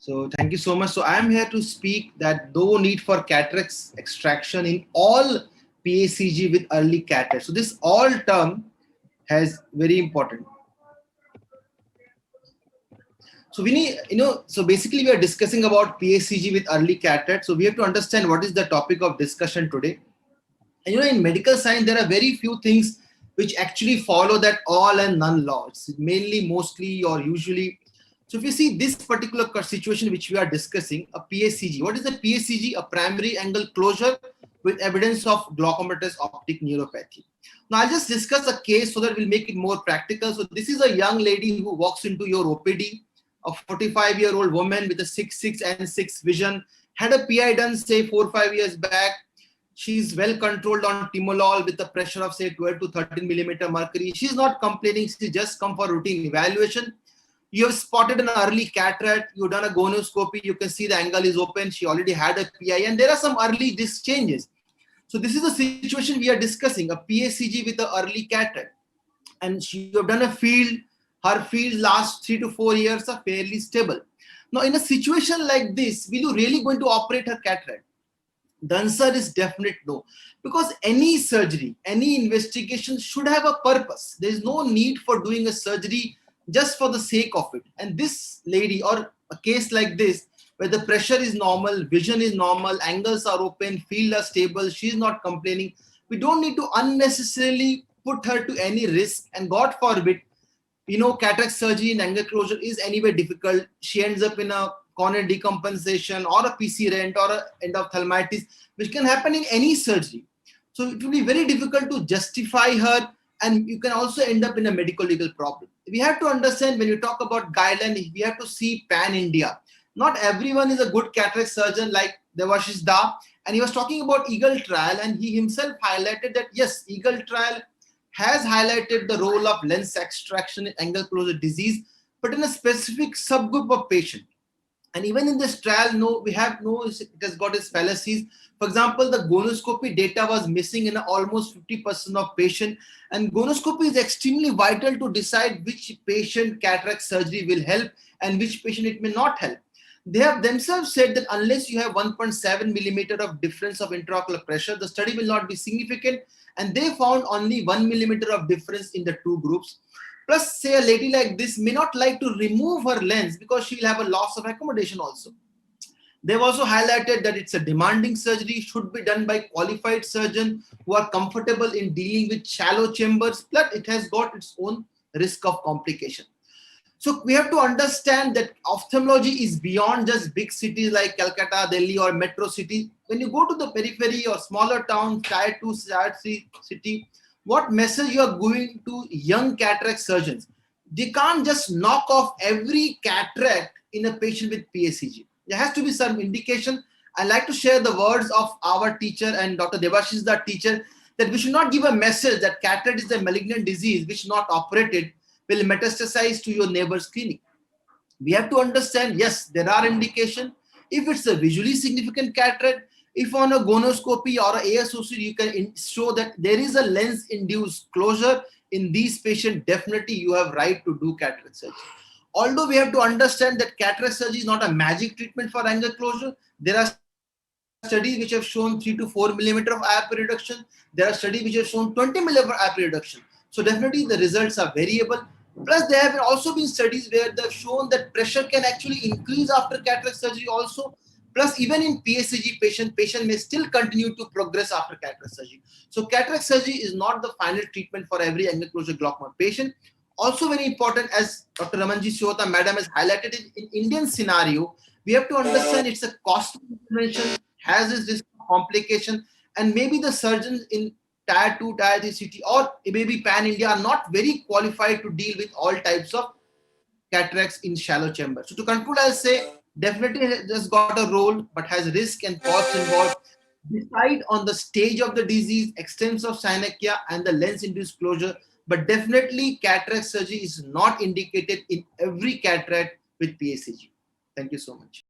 So thank you so much. So I am here to speak that no need for cataract extraction in all PACG with early cataract. So this all term has very important. So we need, so basically we are discussing about PACG with early cataract. So we have to understand what is the topic of discussion today. And in medical science, there are very few things which actually follow that all and none law. It's mainly, mostly, or usually. So if you see this particular situation which we are discussing, a PACG. What is a PACG? A primary angle closure with evidence of glaucomatous optic neuropathy. Now I'll just discuss a case so that we'll make it more practical. So this is a young lady who walks into your OPD, a 45-year-old woman with a 6/6 and 6 vision, had a PI done say 4 or 5 years back. She's well controlled on timolol with a pressure of say 12 to 13 millimeter mercury. She's not complaining. She just come for routine evaluation. You have spotted an early cataract. You've done a gonioscopy. You can see the angle is open. She already had a PI, and there are some early disc changes. So this is the situation we are discussing: a PACG with an early cataract, and she have done a field. Her field last 3 to 4 years are fairly stable. Now, in a situation like this, will you really going to operate her cataract? The answer is definite no, because any surgery, any investigation should have a purpose. There is no need for doing a surgery just for the sake of it. And this lady, or a case like this, where the pressure is normal, vision is normal, angles are open, field are stable, she is not complaining, we don't need to unnecessarily put her to any risk. And God forbid, cataract surgery and angle closure is anyway difficult. She ends up in a corneal decompensation or a PC rent or a endophthalmitis, which can happen in any surgery. So it will be very difficult to justify her, and you can also end up in a medical legal problem. We have to understand, when you talk about guideline, we have to see pan India. Not everyone is a good cataract surgeon like Devashish Da, and he was talking about Eagle trial, and he himself highlighted that yes, Eagle trial has highlighted the role of lens extraction in angle closure disease, but in a specific subgroup of patient. And even in this trial, it has got its fallacies. For example, the gonioscopy data was missing in almost 50% of patient, and gonioscopy is extremely vital to decide which patient cataract surgery will help and which patient it may not help. They have themselves said that unless you have 1.7 millimeter of difference of intraocular pressure, the study will not be significant, and they found only 1 millimeter of difference in the two groups. Plus, say a lady like this may not like to remove her lens because she will have a loss of accommodation also. They've also highlighted that it's a demanding surgery, should be done by qualified surgeons who are comfortable in dealing with shallow chambers, but it has got its own risk of complication. So we have to understand that ophthalmology is beyond just big cities like Calcutta, Delhi, or metro city. When you go to the periphery or smaller town, tier 2, tier 3 city, what message you are going to young cataract surgeons? They can't just knock off every cataract in a patient with PACG. There has to be some indication. I like to share the words of our teacher and Dr. Devashish, the teacher, that we should not give a message that cataract is a malignant disease which not operated will metastasize to your neighbor's clinic. We have to understand, yes, there are indications. If it's a visually significant cataract, if on a gonioscopy or a AIOC, you can show that there is a lens-induced closure in these patients, definitely you have right to do cataract surgery. Although we have to understand that cataract surgery is not a magic treatment for angle closure. There are studies which have shown 3 to 4 millimeter of IOP reduction. There are studies which have shown 20 millimeter of IOP reduction. So definitely the results are variable. Plus, there have also been studies where they've shown that pressure can actually increase after cataract surgery also. Plus, even in PACG patient may still continue to progress after cataract surgery. So cataract surgery is not the final treatment for every angle closure glaucoma patient. Also very important, as Dr. Ramanji Sihota madam has highlighted, in Indian scenario, we have to understand it's a costly intervention, has its risk of complication, and maybe the surgeons in tier 2, tier 3 city, or maybe pan India, are not very qualified to deal with all types of cataracts in shallow chamber. So to conclude, I'll say definitely has got a role, but has risk and cost involved. Decide on the stage of the disease, extent of synechia, and the lens-induced closure. But definitely cataract surgery is not indicated in every cataract with PACG. Thank you so much.